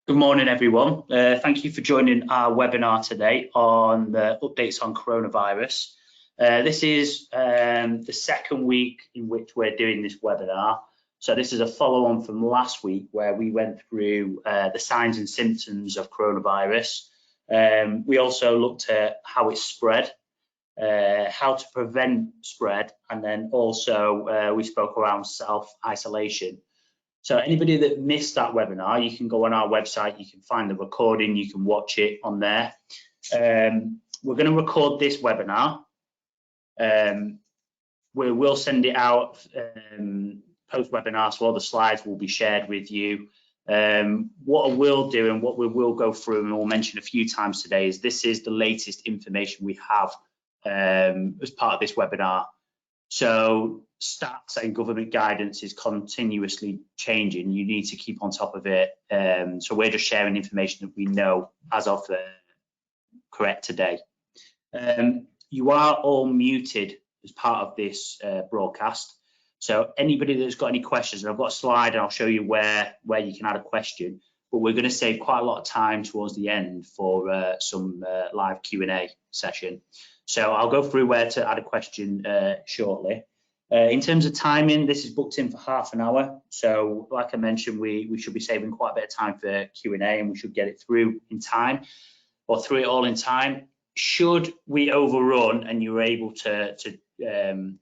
Good morning, everyone. Thank you for joining our webinar today on the updates on coronavirus. This is the second week in which we're doing this webinar. So this is a follow-on from last week where we went through the signs and symptoms of coronavirus. We also looked at how it's spread, how to prevent spread, and then also we spoke around self-isolation. So anybody that missed that webinar, you can go on our website, you can find the recording, you can watch it on there. We're going to record this webinar. We will send it out post-webinar, so all the slides will be shared with you. What I will do and what we will go through and we'll mention a few times today is this is the latest information we have as part of this webinar. So stats and government guidance is continuously changing. You need to keep on top of it. So we're just sharing information that we know as of correct today. You are all muted as part of this broadcast. So anybody that's got any questions, and I've got a slide and I'll show you where you can add a question, but we're going to save quite a lot of time towards the end for some live Q&A session. So I'll go through where to add a question shortly. In terms of timing, this is booked in for half an hour. So like I mentioned, we should be saving quite a bit of time for Q&A and we should get it through in time or through it all in time. Should we overrun and you're able to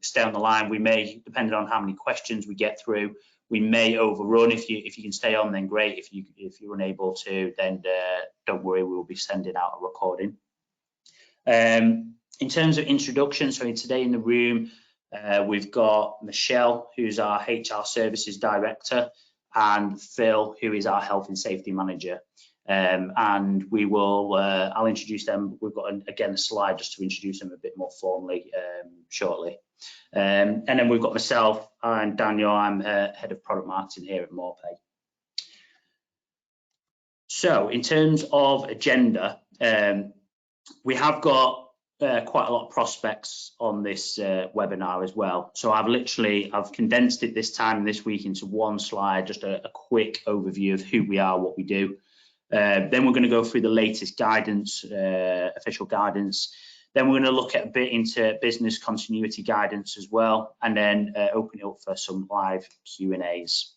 stay on the line, we may, depending on how many questions we get through, we may overrun. If you can stay on, then great. If you're unable to, then don't worry, we'll be sending out a recording. In terms of introduction, so today in the room, we've got Michelle, who's our HR Services Director, and Phil, who is our Health and Safety Manager. And we will, I'll introduce them. We've got, again, a slide just to introduce them a bit more formally shortly. And then we've got myself and Daniel. I'm Head of Product Marketing here at Morpay. So in terms of agenda, we have got quite a lot of prospects on this webinar as well. So I've condensed it this time this week into one slide, just a quick overview of who we are, what we do. Then we're going to go through the latest guidance, official guidance. Then we're going to look at a bit into business continuity guidance as well, and then open it up for some live Q&As.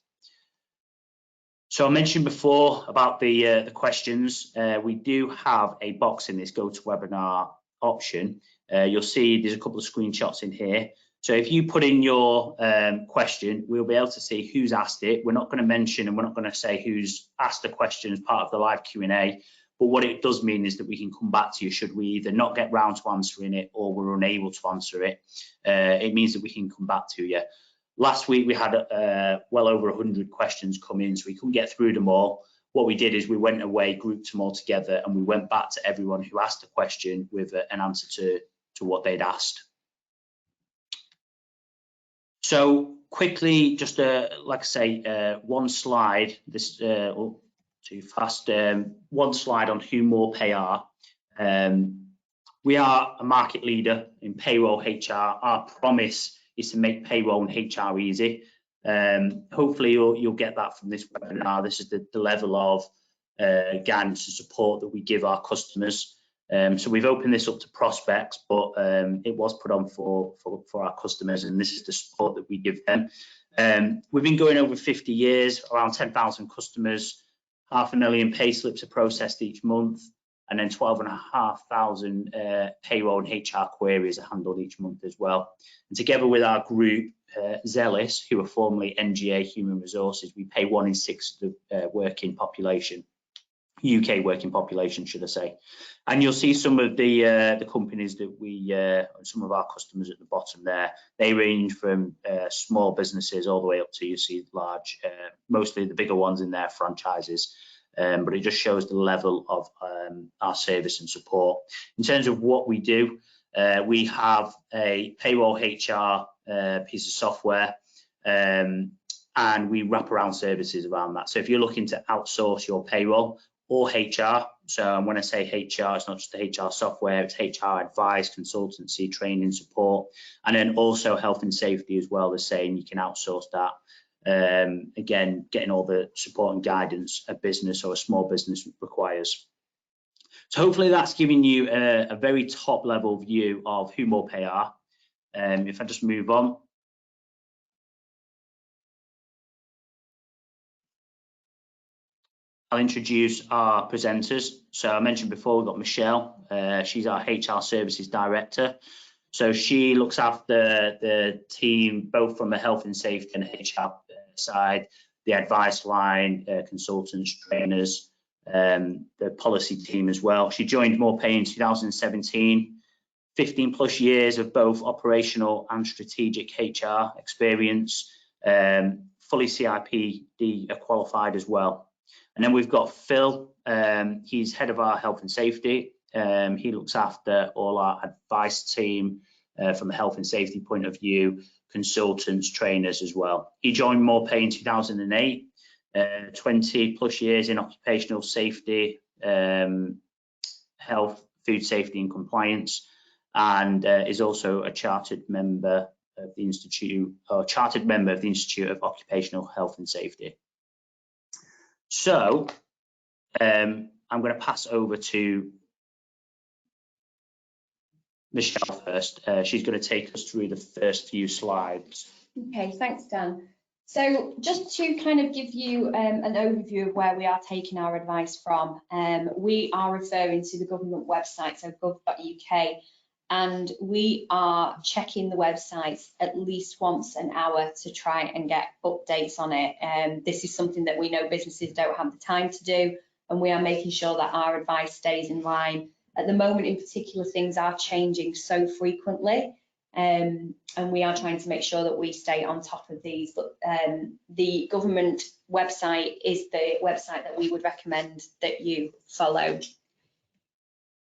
So I mentioned before about the questions. We do have a box in this GoToWebinar option. You'll see there's a couple of screenshots in here. So if you put in your question, we'll be able to see who's asked it. We're not going to mention and we're not going to say who's asked the question as part of the live Q&A, but what it does mean is that we can come back to you should we either not get round to answering it or we're unable to answer it. It means that we can come back to you. Last week we had well over 100 questions come in, so we couldn't get through them all. What we did is we went away, grouped them all together, and we went back to everyone who asked a question with an answer to what they'd asked. So quickly, just like I say, one slide. This too fast. One slide on who Morpay are. We are a market leader in payroll HR. Our promise is to make payroll and HR easy. Hopefully you'll get that from this webinar. This is the level of guidance and support that we give our customers. So we've opened this up to prospects, but it was put on for our customers, and this is the support that we give them. We've been going over 50 years, around 10,000 customers, 500,000 pay slips are processed each month, and then 12,500 payroll and HR queries are handled each month as well. And together with our group, Zealous, who are formerly NGA Human Resources, we pay 1 in 6 of the working population, UK working population, should I say. And you'll see some of the companies that we, some of our customers at the bottom there. They range from small businesses all the way up to, you see, large, mostly the bigger ones in their franchises. But it just shows the level of our service and support. In terms of what we do, we have a payroll HR piece of software, and we wrap around services around that. So if you're looking to outsource your payroll or HR, so when I say HR, it's not just the HR software, it's HR advice, consultancy, training, support, and then also health and safety as well, the same, you can outsource that. Again, getting all the support and guidance a business or a small business requires. So hopefully that's giving you a very top level view of who more pay are. If I just move on. I'll introduce our presenters. So I mentioned before, we've got Michelle. She's our HR Services Director. So she looks after the team, both from the health and safety and HR side, the advice line, consultants, trainers, the policy team as well. She joined MorePay in 2017, 15 plus years of both operational and strategic HR experience, fully CIPD qualified as well. And then we've got Phil. He's head of our health and safety. He looks after all our advice team from a health and safety point of view, consultants, trainers as well. He joined MorePay in 2008, 20 plus years in occupational safety, health, food safety and compliance, and is also a chartered member of the Institute, or chartered member of the Institute of Occupational Health and Safety. So I'm going to pass over to Michelle first. She's going to take us through the first few slides. Okay, thanks, Dan. So just to kind of give you an overview of where we are taking our advice from, we are referring to the government website, so gov.uk, and we are checking the websites at least once an hour to try and get updates on it. This is something that we know businesses don't have the time to do, and we are making sure that our advice stays in line. At the moment in particular, things are changing so frequently, and we are trying to make sure that we stay on top of these. But the government website is the website that we would recommend that you follow.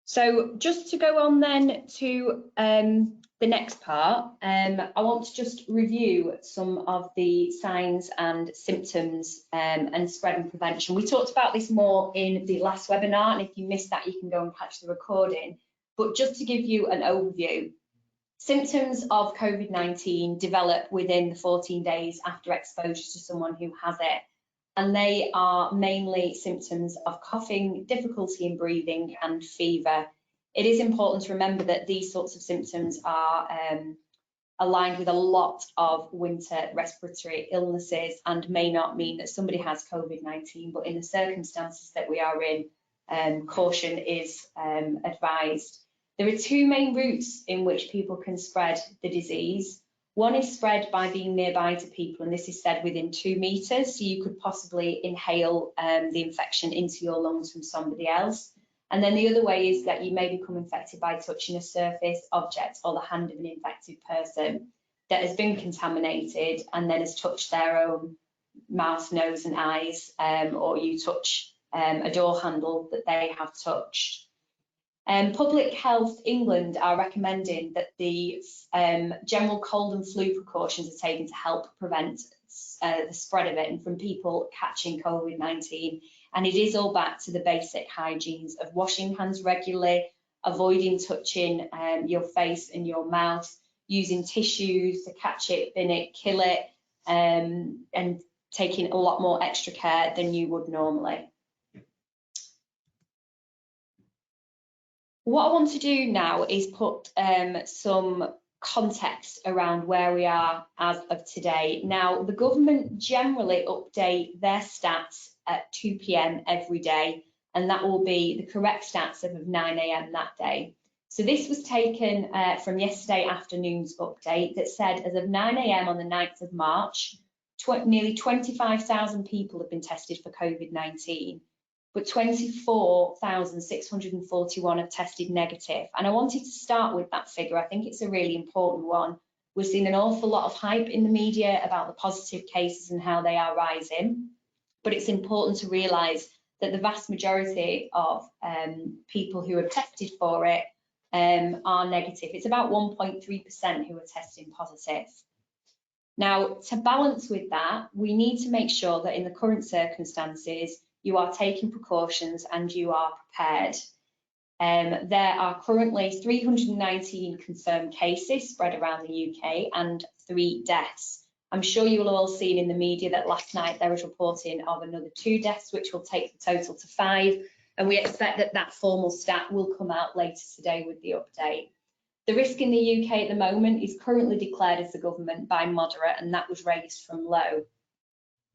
So just to go on then to the next part, I want to just review some of the signs and symptoms and spread and prevention. We talked about this more in the last webinar, and if you missed that, you can go and catch the recording. But just to give you an overview, symptoms of COVID-19 develop within the 14 days after exposure to someone who has it. And they are mainly symptoms of coughing, difficulty in breathing and fever. It is important to remember that these sorts of symptoms are aligned with a lot of winter respiratory illnesses and may not mean that somebody has COVID-19, but in the circumstances that we are in, caution is advised. There are two main routes in which people can spread the disease. One is spread by being nearby to people, and this is said within 2 meters, so you could possibly inhale the infection into your lungs from somebody else. And then the other way is that you may become infected by touching a surface, object, or the hand of an infected person that has been contaminated and then has touched their own mouth, nose and eyes, or you touch a door handle that they have touched. Public Health England are recommending that the general cold and flu precautions are taken to help prevent the spread of it and from people catching COVID-19. And it is all back to the basic hygienes of washing hands regularly, avoiding touching your face and your mouth, using tissues to catch it, bin it, kill it, and taking a lot more extra care than you would normally. What I want to do now is put some context around where we are as of today. Now, the government generally update their stats at 2 p.m. every day, and that will be the correct stats as of 9 a.m. that day. So this was taken from yesterday afternoon's update that said as of 9 a.m. on the 9th of March, nearly 25,000 people have been tested for COVID-19. But 24,641 have tested negative. And I wanted to start with that figure. I think it's a really important one. We're seeing an awful lot of hype in the media about the positive cases and how they are rising. But it's important to realise that the vast majority of people who have tested for it are negative. It's about 1.3% who are testing positive. Now, to balance with that, we need to make sure that in the current circumstances, you are taking precautions and you are prepared. There are currently 319 confirmed cases spread around the UK and 3 deaths. I'm sure you will have all seen in the media that last night there was reporting of another 2 deaths, which will take the total to 5. And we expect that that formal stat will come out later today with the update. The risk in the UK at the moment is currently declared as the government by moderate, and that was raised from low.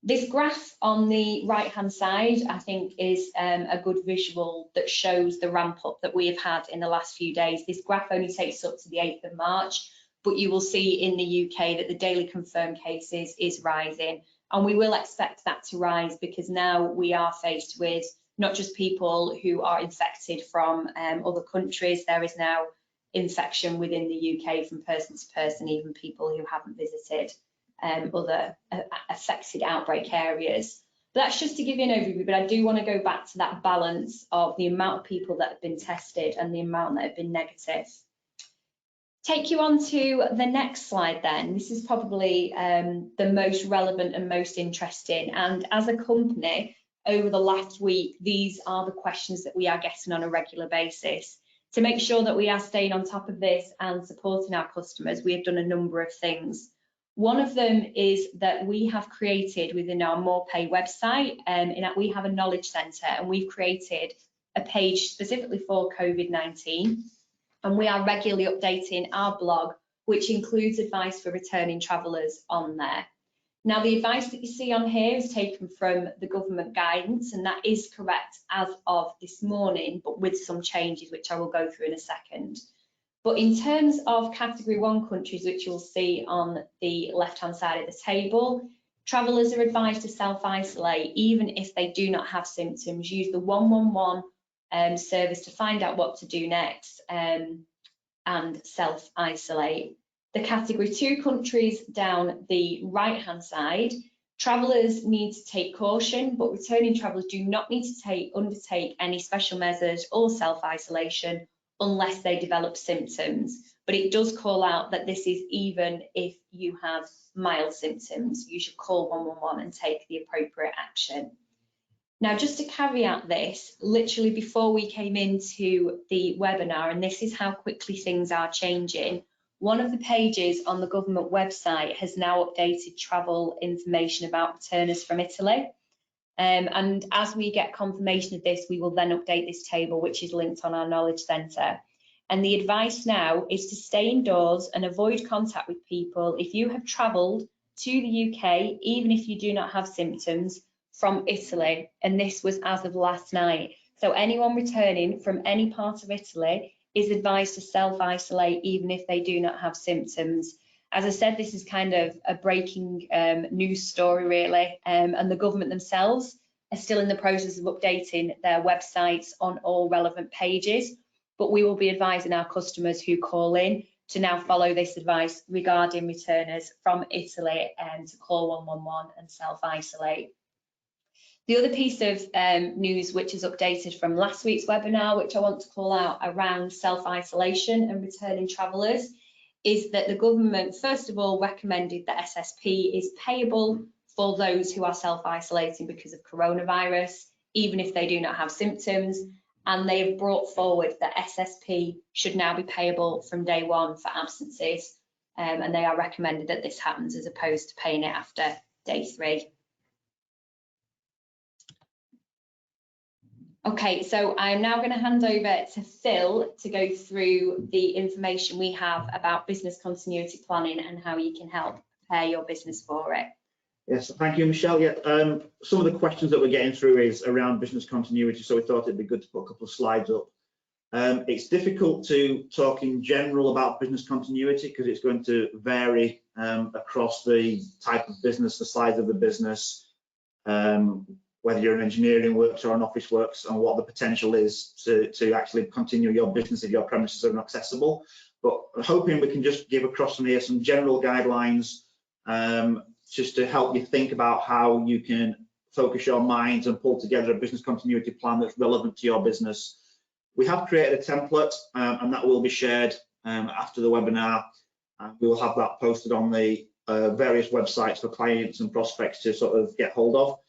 This graph on the right-hand side, I think, is a good visual that shows the ramp up that we have had in the last few days. This graph only takes up to the 8th of March, but you will see in the UK that the daily confirmed cases is rising, and we will expect that to rise because now we are faced with not just people who are infected from other countries. There is now infection within the UK from person to person, even people who haven't visited other affected outbreak areas. But that's just to give you an overview, but I do want to go back to that balance of the amount of people that have been tested and the amount that have been negative. Take you on to the next slide then. This is probably the most relevant and most interesting. And as a company, over the last week, these are the questions that we are getting on a regular basis. To make sure that we are staying on top of this and supporting our customers, we have done a number of things. One of them is that we have created within our MorePay website, we have a knowledge centre, and we've created a page specifically for COVID-19. And we are regularly updating our blog, which includes advice for returning travellers on there. Now, the advice that you see on here is taken from the government guidance, and that is correct as of this morning, but with some changes, which I will go through in a second. But in terms of category 1 countries, which you'll see on the left-hand side of the table, travellers are advised to self-isolate even if they do not have symptoms. Use the 111 service to find out what to do next and self-isolate. The category 2 countries down the right-hand side, travellers need to take caution, but returning travellers do not need to undertake any special measures or self-isolation unless they develop symptoms. But it does call out that this is even if you have mild symptoms. You should call 111 and take the appropriate action. Now, just to caveat this, literally before we came into the webinar, and this is how quickly things are changing, one of the pages on the government website has now updated travel information about returners from Italy. And as we get confirmation of this, we will then update this table, which is linked on our knowledge centre. And the advice now is to stay indoors and avoid contact with people if you have travelled to the UK, even if you do not have symptoms, from Italy. And this was as of last night. So anyone returning from any part of Italy is advised to self-isolate even if they do not have symptoms. As I said, this is kind of a breaking news story, really, and the government themselves are still in the process of updating their websites on all relevant pages, but we will be advising our customers who call in to now follow this advice regarding returners from Italy and to call 111 and self-isolate. The other piece of news which is updated from last week's webinar, which I want to call out around self-isolation and returning travellers, is that the government, first of all, recommended that SSP is payable for those who are self-isolating because of coronavirus, even if they do not have symptoms. And they have brought forward that SSP should now be payable from day 1 for absences. And they are recommended that this happens as opposed to paying it after day 3. Okay, so I'm now going to hand over to Phil to go through the information we have about business continuity planning and how you can help prepare your business for it. Yes, thank you, Michelle. Yeah, some of the questions that we're getting through is around business continuity, so we thought it'd be good to put a couple of slides up. It's difficult to talk in general about business continuity because it's going to vary across the type of business, the size of the business, whether you're an engineering works or an office works, and what the potential is to actually continue your business if your premises are inaccessible. But I'm hoping we can just give across from here some general guidelines just to help you think about how you can focus your minds and pull together a business continuity plan that's relevant to your business. We have created a template and that will be shared after the webinar. We will have that posted on the various websites for clients and prospects to sort of get hold of.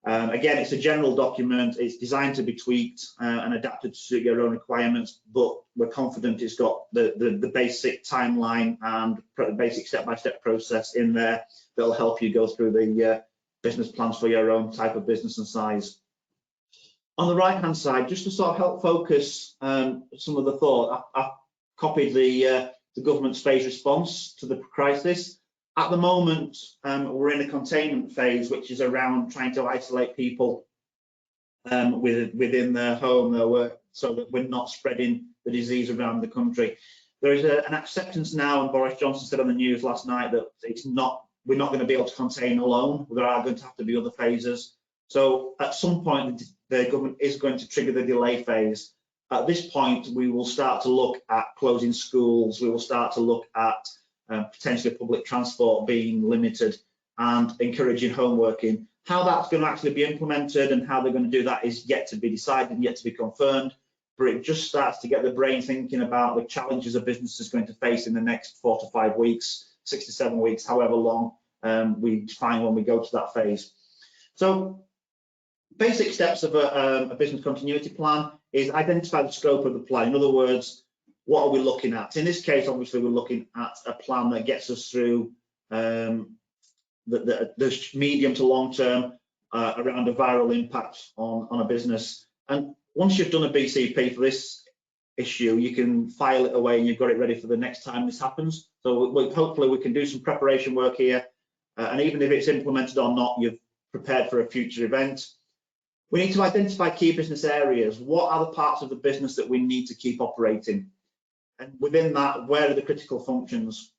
Again, it's a general document. It's designed to be tweaked and adapted to suit your own requirements, but we're confident it's got the basic timeline and basic step-by-step process in there that'll help you go through the business plans for your own type of business and size. On the right-hand side, just to sort of help focus some of the thought, I've copied the government's phased response to the crisis. At the moment, we're in a containment phase, which is around trying to isolate people within their home, their work, so that we're not spreading the disease around the country. There is an acceptance now, and Boris Johnson said on the news last night that we're not going to be able to contain alone. There are going to have to be other phases. So at some point, the government is going to trigger the delay phase. At this point, we will start to look at closing schools. We will start to look at potentially public transport being limited and encouraging home working. How that's going to actually be implemented and how they're going to do that is yet to be decided and yet to be confirmed, but it just starts to get the brain thinking about the challenges a business is going to face in the next 4 to 5 weeks, 6 to 7 weeks, however long we find when we go to that phase. So basic steps of a business continuity plan is identify the scope of the plan. In other words, what are we looking at? In this case, obviously, we're looking at a plan that gets us through the medium to long term around a viral impact on a business. And once you've done a BCP for this issue, you can file it away and you've got it ready for the next time this happens. So hopefully we can do some preparation work here. And even if it's implemented or not, you've prepared for a future event. We need to identify key business areas. What are the parts of the business that we need to keep operating? And within that, where are the critical functions?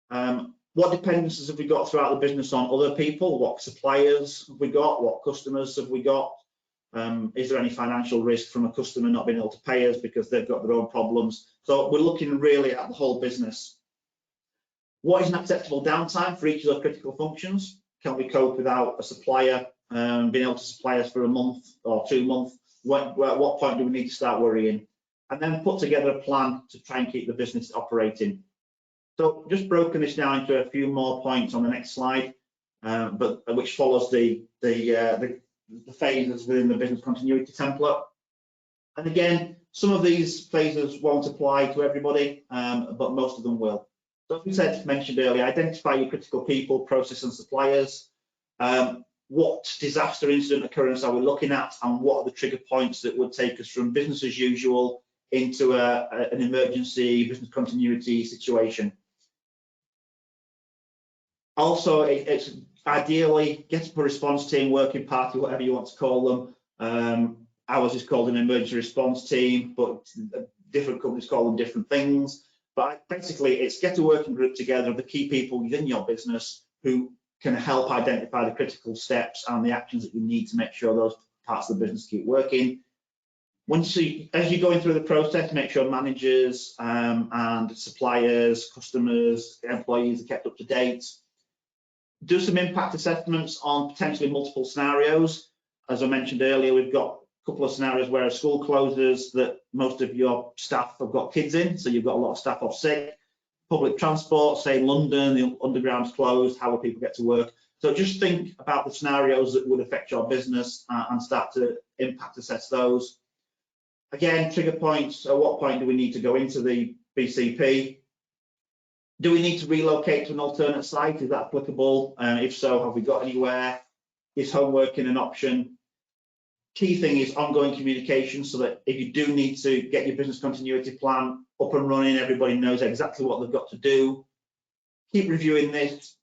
What dependencies have we got throughout the business on other people? What suppliers have we got? What customers have we got? Is there any financial risk from a customer not being able to pay us because they've got their own problems? So we're looking really at the whole business. What is an acceptable downtime for each of those critical functions? Can we cope without a supplier being able to supply us for a month or 2 months? At what point do we need to start worrying? And then put together a plan to try and keep the business operating. So just broken this down into a few more points on the next slide, but which follows the phases within the business continuity template. And again, some of these phases won't apply to everybody, but most of them will. So as we mentioned earlier, identify your critical people, process and suppliers. What disaster incident occurrence are we looking at, and what are the trigger points that would take us from business as usual into an emergency business continuity situation? Also, it's ideally get up a response team, working party, whatever you want to call them. Ours is called an emergency response team, but different companies call them different things. But basically, it's get a working group together of the key people within your business who can help identify the critical steps and the actions that you need to make sure those parts of the business keep working. As you're going through the process, make sure managers and suppliers, customers, employees are kept up to date. Do some impact assessments on potentially multiple scenarios. As I mentioned earlier, we've got a couple of scenarios where a school closes that most of your staff have got kids in, so you've got a lot of staff off sick. Public transport, say in London, the underground's closed, how will people get to work? So just think about the scenarios that would affect your business and start to impact assess those. Again, trigger points, at what point do we need to go into the BCP? Do we need to relocate to an alternate site? Is that applicable? If so, have we got anywhere? Is home working an option? Key thing is ongoing communication, so that if you do need to get your business continuity plan up and running, everybody knows exactly what they've got to do. Keep reviewing this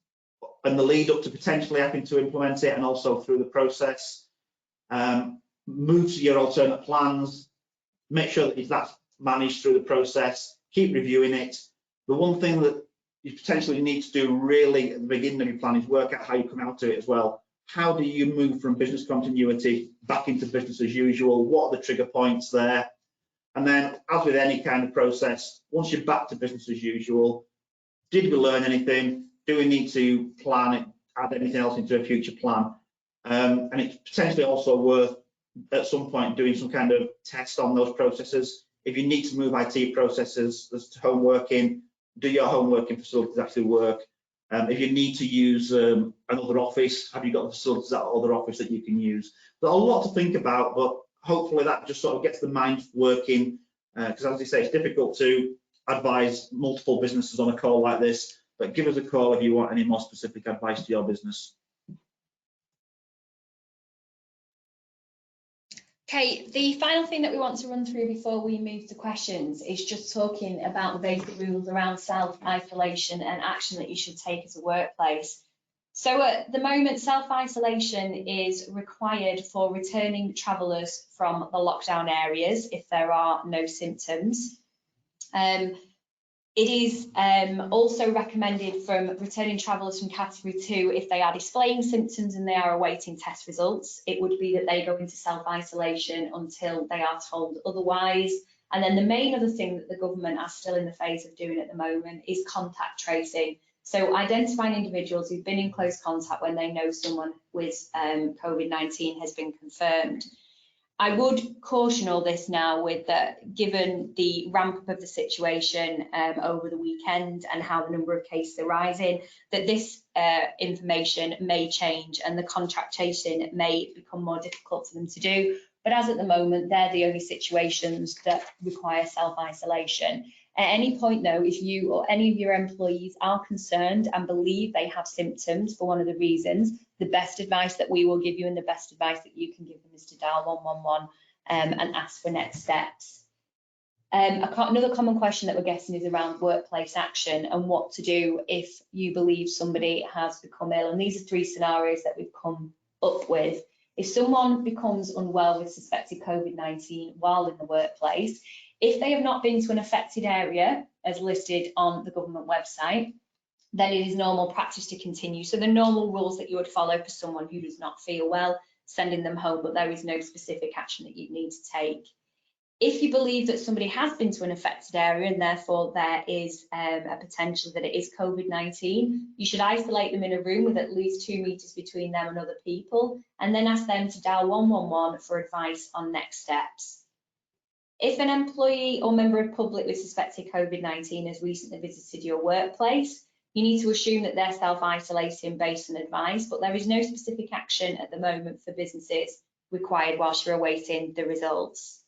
and the lead up to potentially having to implement it, and also through the process. Move to your alternate plans. Make sure that that's managed through the process. Keep reviewing it. The one thing that you potentially need to do really at the beginning of your plan is work out how you come out to it as well. How do you move from business continuity back into business as usual? What are the trigger points there? And then, as with any kind of process, once you're back to business as usual, did we learn anything? Do we need to plan it, add anything else into a future plan? And it's potentially also worth at some point doing some kind of test on those processes. If you need to move IT processes to home working, do your home working facilities actually work? If you need to use another office, have you got the facilities at other office that you can use? There's a lot to think about, but hopefully that just sort of gets the mind working, because as I say, it's difficult to advise multiple businesses on a call like this, but give us a call if you want any more specific advice to your business. Okay, the final thing that we want to run through before we move to questions is just talking about the basic rules around self-isolation and action that you should take as a workplace. So at the moment, self-isolation is required for returning travellers from the lockdown areas if there are no symptoms. It is also recommended from returning travellers from category 2 if they are displaying symptoms and they are awaiting test results. It would be that they go into self-isolation until they are told otherwise. And then the main other thing that the government are still in the phase of doing at the moment is contact tracing. So identifying individuals who've been in close contact when they know someone with COVID-19 has been confirmed. I would caution all this now with that, given the ramp up of the situation over the weekend and how the number of cases are rising, that this information may change and the contact tracing may become more difficult for them to do. But as at the moment, they're the only situations that require self-isolation. At any point though, if you or any of your employees are concerned and believe they have symptoms for one of the reasons, the best advice that we will give you and the best advice that you can give them is to dial 111 and ask for next steps. Another common question that we're getting is around workplace action and what to do if you believe somebody has become ill. And these are 3 scenarios that we've come up with. If someone becomes unwell with suspected COVID-19 while in the workplace, if they have not been to an affected area as listed on the government website, then it is normal practice to continue. So the normal rules that you would follow for someone who does not feel well, sending them home, but there is no specific action that you need to take. If you believe that somebody has been to an affected area and therefore there is a potential that it is COVID-19, you should isolate them in a room with at least 2 meters between them and other people, and then ask them to dial 111 for advice on next steps. If an employee or member of public with suspected COVID-19 has recently visited your workplace, you need to assume that they're self-isolating based on advice, but there is no specific action at the moment for businesses required whilst you're awaiting the results.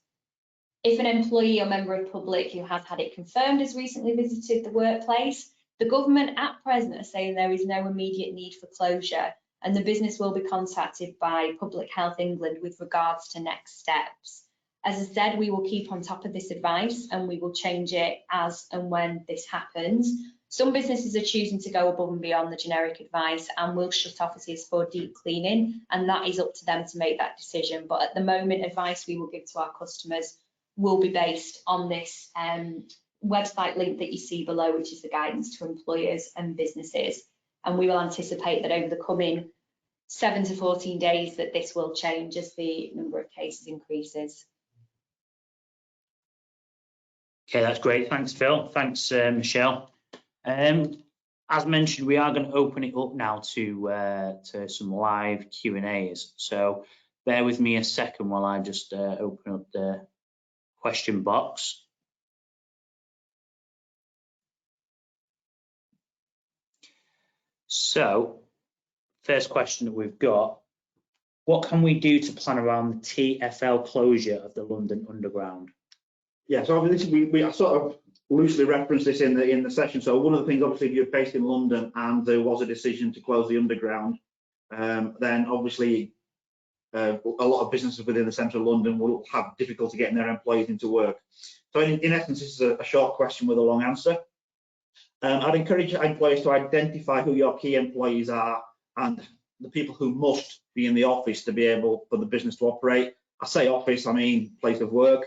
If an employee or member of public who has had it confirmed has recently visited the workplace, the government at present are saying there is no immediate need for closure and the business will be contacted by Public Health England with regards to next steps. As I said, we will keep on top of this advice and we will change it as and when this happens. Some businesses are choosing to go above and beyond the generic advice and will shut offices for deep cleaning, and that is up to them to make that decision. But at the moment, advice we will give to our customers will be based on this website link that you see below, which is the guidance to employers and businesses. And we will anticipate that over the coming 7 to 14 days that this will change as the number of cases increases. Okay, that's great. Thanks, Phil. Thanks, Michelle. As mentioned, we are going to open it up now to some live Q&As. So bear with me a second while I just open up the question box. So first question that we've got, what can we do to plan around the TfL closure of the London Underground? Yeah, so obviously we sort of loosely referenced this in the session. So one of the things, obviously, if you're based in London and there was a decision to close the Underground, then obviously a lot of businesses within the centre of London will have difficulty getting their employees into work. So in essence, this is a short question with a long answer. I'd encourage employees to identify who your key employees are and the people who must be in the office to be able for the business to operate. I say office, I mean place of work.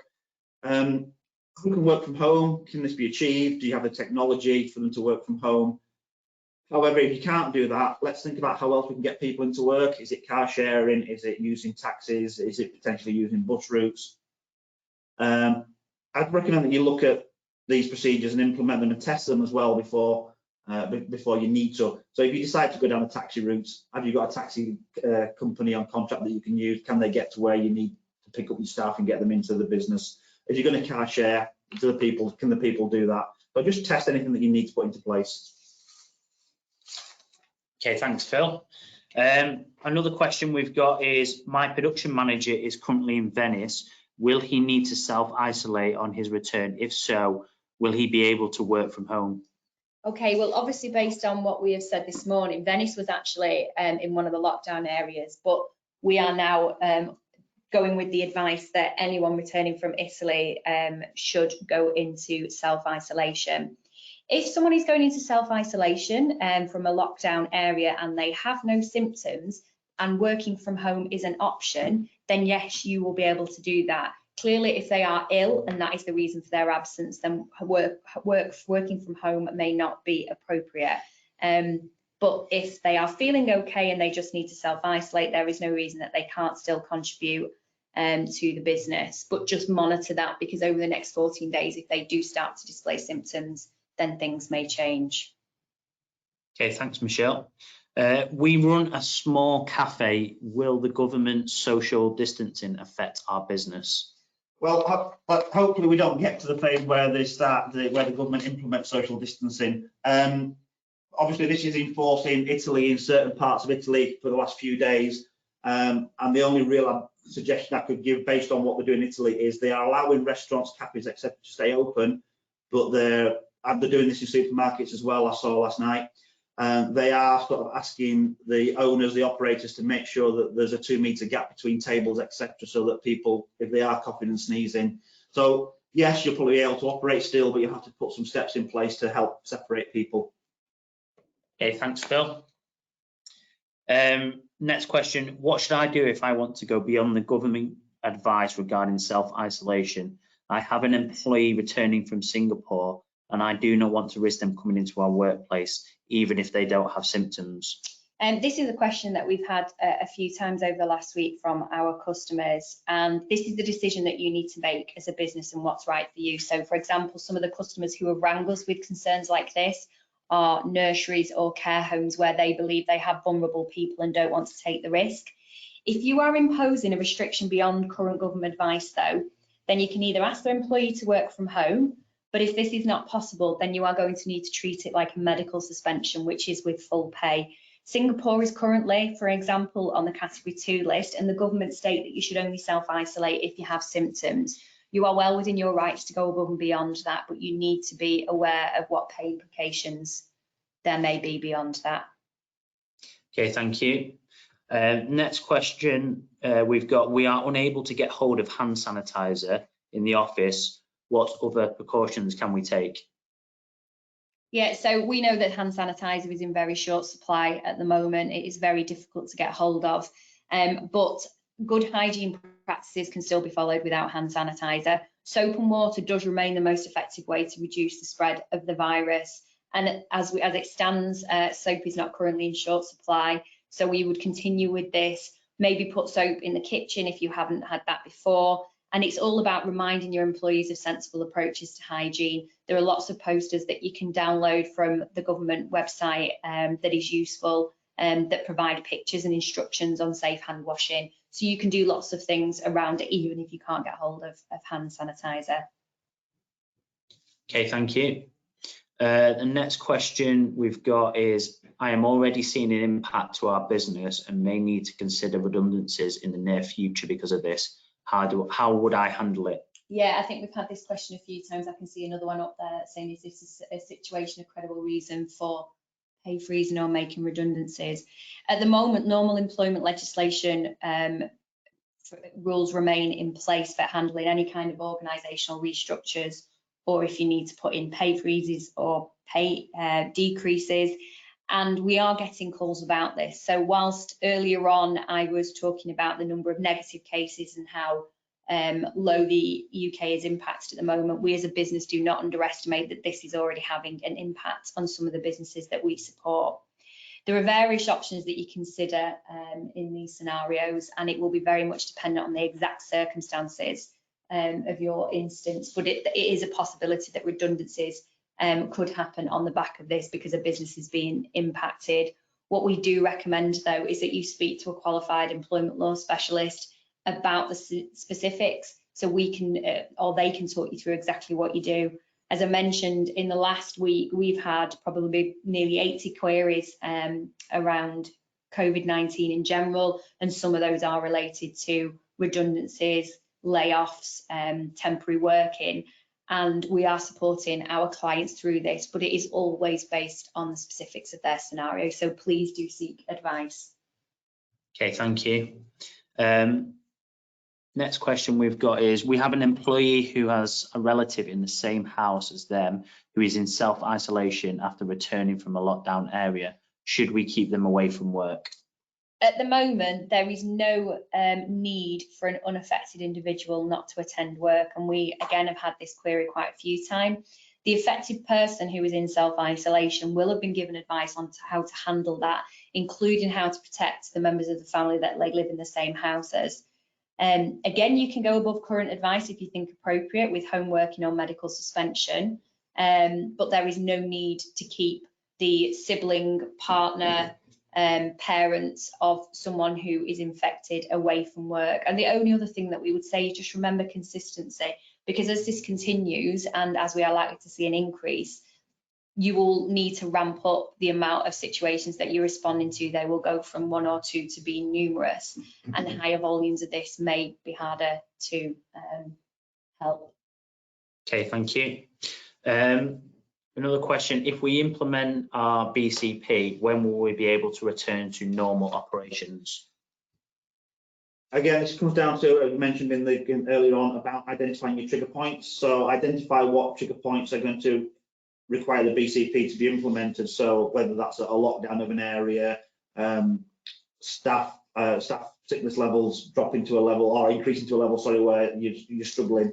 Who can work from home? Can this be achieved? Do you have the technology for them to work from home? However, if you can't do that, let's think about how else we can get people into work. Is it car sharing? Is it using taxis? Is it potentially using bus routes? I'd recommend that you look at these procedures and implement them and test them as well before you need to. So if you decide to go down a taxi route, have you got a taxi company on contract that you can use? Can they get to where you need to pick up your staff and get them into the business? If you're going to car share, can the people do that? But just test anything that you need to put into place. Okay, thanks, Phil. Another question we've got is, my production manager is currently in Venice. Will he need to self-isolate on his return? If so, will he be able to work from home? Okay, well, obviously, based on what we have said this morning, Venice was actually in one of the lockdown areas, but we are now going with the advice that anyone returning from Italy should go into self-isolation. If someone is going into self-isolation from a lockdown area and they have no symptoms and working from home is an option, then yes, you will be able to do that. Clearly, if they are ill and that is the reason for their absence, then working from home may not be appropriate. But if they are feeling okay and they just need to self-isolate, there is no reason that they can't still contribute to the business. But just monitor that, because over the next 14 days, if they do start to display symptoms, then things may change. Okay, thanks, Michelle. We run a small cafe. Will the government social distancing affect our business? Well, hopefully we don't get to the phase where where the government implements social distancing. Obviously, this is enforced in Italy, in certain parts of Italy for the last few days. And the only real suggestion I could give based on what they're doing in Italy is they are allowing restaurants, cafes, etc. to stay open, but they're doing this in supermarkets as well, I saw last night. They are sort of asking the owners, the operators, to make sure that there's a 2-meter gap between tables, etc., so that people, if they are coughing and sneezing. So yes, you'll probably be able to operate still, but you have to put some steps in place to help separate people. Okay, thanks, Phil. Next question, what should I do if I want to go beyond the government advice regarding self-isolation? I have an employee returning from Singapore and I do not want to risk them coming into our workplace, even if they don't have symptoms. This is a question that we've had a few times over the last week from our customers, and this is the decision that you need to make as a business and what's right for you. So, for example, some of the customers who have rang us with concerns like this are nurseries or care homes where they believe they have vulnerable people and don't want to take the risk. If you are imposing a restriction beyond current government advice, though, then you can either ask their employee to work from home, but if this is not possible, then you are going to need to treat it like a medical suspension, which is with full pay. Singapore is currently, for example, on the category 2 list, and the government state that you should only self-isolate if you have symptoms. You are well within your rights to go above and beyond that, but you need to be aware of what pay implications there may be beyond that. Okay, thank you. Next question we've got, we are unable to get hold of hand sanitizer in the office. What other precautions can we take? Yeah, so we know that hand sanitizer is in very short supply at the moment. It is very difficult to get hold of, but good hygiene practices can still be followed without hand sanitizer. Soap and water does remain the most effective way to reduce the spread of the virus. And as it stands, soap is not currently in short supply. So we would continue with this, maybe put soap in the kitchen if you haven't had that before. And it's all about reminding your employees of sensible approaches to hygiene. There are lots of posters that you can download from the government website that is useful, that provide pictures and instructions on safe hand washing. So you can do lots of things around it, even if you can't get hold of hand sanitizer. Okay, thank you. The next question we've got is, I am already seeing an impact to our business and may need to consider redundancies in the near future because of this. How would I handle it? Yeah, I think we've had this question a few times. I can see another one up there saying, is this a situation, a credible reason for pay freezing or making redundancies? At the moment, normal employment legislation rules remain in place for handling any kind of organisational restructures, or if you need to put in pay freezes or pay decreases. And we are getting calls about this. So whilst earlier on I was talking about the number of negative cases and how low the UK is impacted at the moment, we as a business do not underestimate that this is already having an impact on some of the businesses that we support. There are various options that you consider in these scenarios, and it will be very much dependent on the exact circumstances of your instance, but it is a possibility that redundancies could happen on the back of this because a business is being impacted. What we do recommend, though, is that you speak to a qualified employment law specialist about the specifics, so we can or they can talk you through exactly what you do. As I mentioned, in the last week, we've had probably nearly 80 queries around COVID-19 in general, and some of those are related to redundancies, layoffs, temporary working, and we are supporting our clients through this, but it is always based on the specifics of their scenario, so please do seek advice. Okay, thank you. Next question we've got is, we have an employee who has a relative in the same house as them who is in self-isolation after returning from a lockdown area. Should we keep them away from work? At the moment, there is no need for an unaffected individual not to attend work, and we again have had this query quite a few times. The affected person who is in self-isolation will have been given advice on how to handle that, including how to protect the members of the family that live in the same house as. Again, you can go above current advice if you think appropriate with home working or medical suspension, but there is no need to keep the sibling, partner, parents of someone who is infected away from work. And the only other thing that we would say is just remember consistency, because as this continues and as we are likely to see an increase, you will need to ramp up the amount of situations that you're responding to. They will go from 1 or 2 to being numerous, and higher volumes of this may be harder to help. Okay, thank you. Another question, if we implement our BCP, when will we be able to return to normal operations? Again, this comes down to, as mentioned earlier on, about identifying your trigger points. So identify what trigger points are going to require the BCP to be implemented. So whether that's a lockdown of an area, staff sickness levels dropping to a level or increasing to a level, sorry, where you're struggling.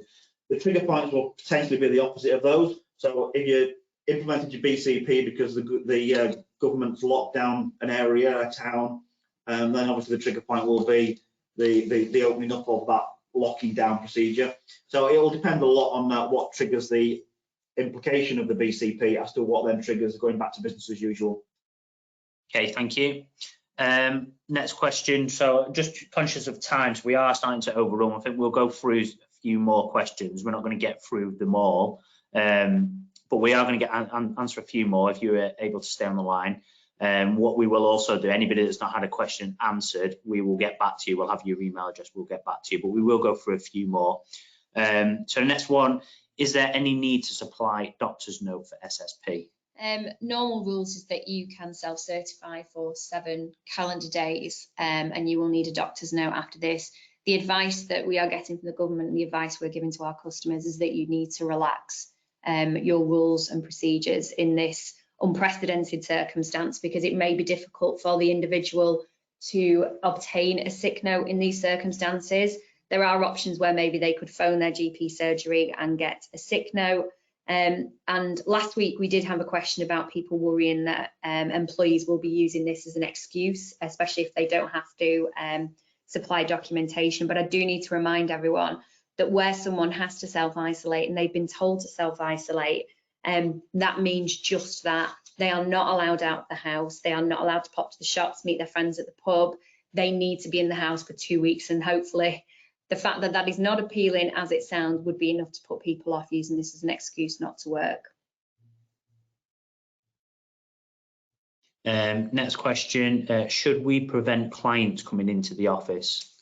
The trigger points will potentially be the opposite of those. So if you implemented your BCP because the government's locked down an area, a town, then obviously the trigger point will be the opening up of that locking down procedure. So it will depend a lot on what triggers the implication of the BCP as to what then triggers going back to business as usual. Okay, thank you. Next question. So just conscious of time, so we are starting to overrun. I think we'll go through a few more questions. We're not going to get through them all, but we are going to answer a few more if you're able to stay on the line. What we will also do, anybody that's not had a question answered, we will get back to you. We'll have your email address, we'll get back to you, but we will go through a few more. So next one, is there any need to supply doctor's note for SSP? Normal rules is that you can self-certify for 7 calendar days, and you will need a doctor's note after this. The advice that we are getting from the government and the advice we're giving to our customers is that you need to relax your rules and procedures in this unprecedented circumstance, because it may be difficult for the individual to obtain a sick note in these circumstances. There are options where maybe they could phone their GP surgery and get a sick note. And last week we did have a question about people worrying that employees will be using this as an excuse, especially if they don't have to supply documentation. But I do need to remind everyone that where someone has to self-isolate and they've been told to self-isolate, that means just that. They are not allowed out of the house. They are not allowed to pop to the shops, meet their friends at the pub. They need to be in the house for 2 weeks, and hopefully the fact that that is not appealing as it sounds would be enough to put people off using this as an excuse not to work. Next question, should we prevent clients coming into the office?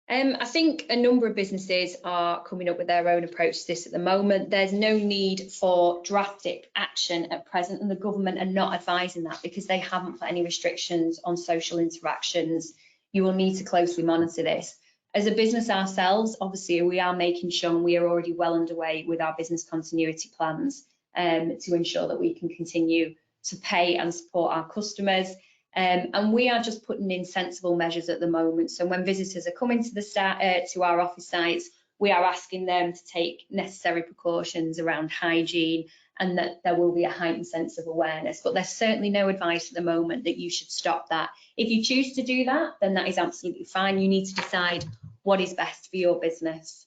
I think a number of businesses are coming up with their own approach to this at the moment. There's no need for drastic action at present, and the government are not advising that because they haven't put any restrictions on social interactions. You will need to closely monitor this. As a business ourselves, obviously, we are making sure, and we are already well underway with our business continuity plans to ensure that we can continue to pay and support our customers. And we are just putting in sensible measures at the moment. So when visitors are coming to our office sites, we are asking them to take necessary precautions around hygiene, and that there will be a heightened sense of awareness. But there's certainly no advice at the moment that you should stop that. If you choose to do that, then that is absolutely fine. You need to decide what is best for your business.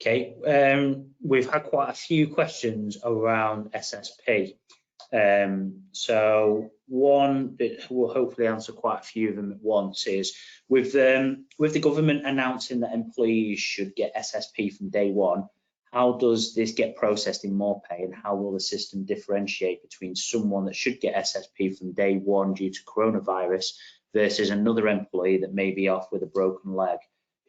Okay, we've had quite a few questions around SSP. So one that will hopefully answer quite a few of them at once is, with the government announcing that employees should get SSP from day one, how does this get processed in more pay, and how will the system differentiate between someone that should get SSP from day one due to coronavirus versus another employee that may be off with a broken leg,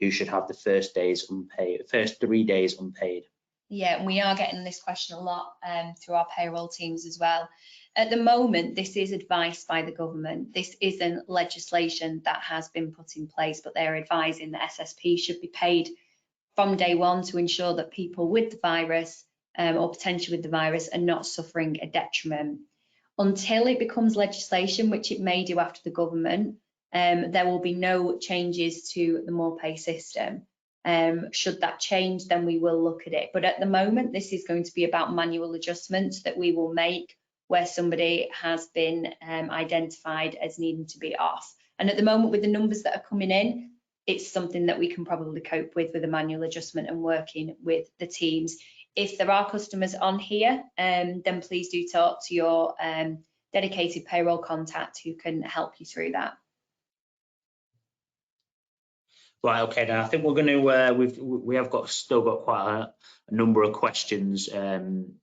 who should have the first 3 days unpaid? Yeah, and we are getting this question a lot through our payroll teams as well. At the moment, this is advice by the government. This isn't legislation that has been put in place, but they're advising that SSP should be paid from day one to ensure that people with the virus or potentially with the virus are not suffering a detriment. Until it becomes legislation, which it may do after the government, there will be no changes to the more pay system. Should that change, then we will look at it. But at the moment, this is going to be about manual adjustments that we will make where somebody has been identified as needing to be off. And at the moment, with the numbers that are coming in, it's something that we can probably cope with a manual adjustment and working with the teams. If there are customers on here, then please do talk to your dedicated payroll contact who can help you through that. Right, okay, now I think we're going to, we have still got quite a number of questions, and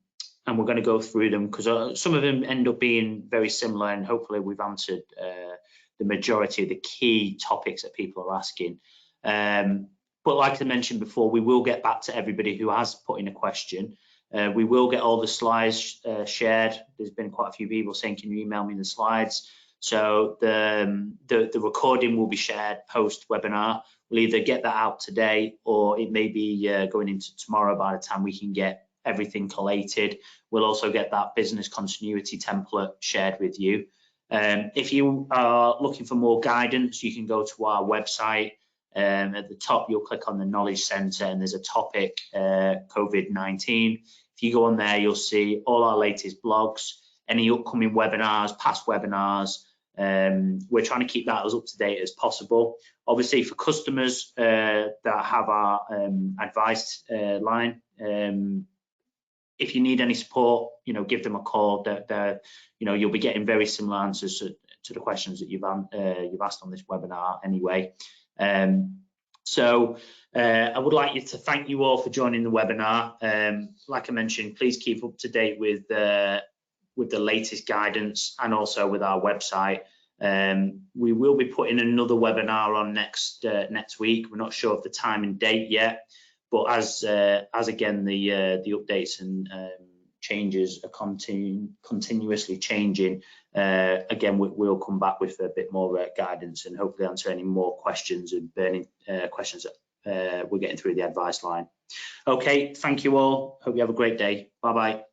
we're going to go through them because some of them end up being very similar, and hopefully we've answered the majority of the key topics that people are asking. But like I mentioned before, we will get back to everybody who has put in a question. We will get all the slides shared. There's been quite a few people saying, can you email me the slides? So the recording will be shared post webinar. We'll either get that out today, or it may be going into tomorrow by the time we can get everything collated. We'll also get that business continuity template shared with you. If you are looking for more guidance, you can go to our website. At the top, you'll click on the Knowledge Centre, and there's a topic, COVID-19. If you go on there, you'll see all our latest blogs, any upcoming webinars, past webinars. We're trying to keep that as up to date as possible. Obviously, for customers that have our advice line, if you need any support, give them a call. You'll be getting very similar answers to the questions that you've asked on this webinar anyway. So I would like to thank you all for joining the webinar. Like I mentioned, please keep up to date with the latest guidance and also with our website. We will be putting another webinar on next week. We're not sure of the time and date yet, but as again the updates and changes are continuously changing, again we'll come back with a bit more guidance and hopefully answer any more questions and burning questions that we're getting through the advice line. Okay, thank you all. Hope you have a great day. Bye bye.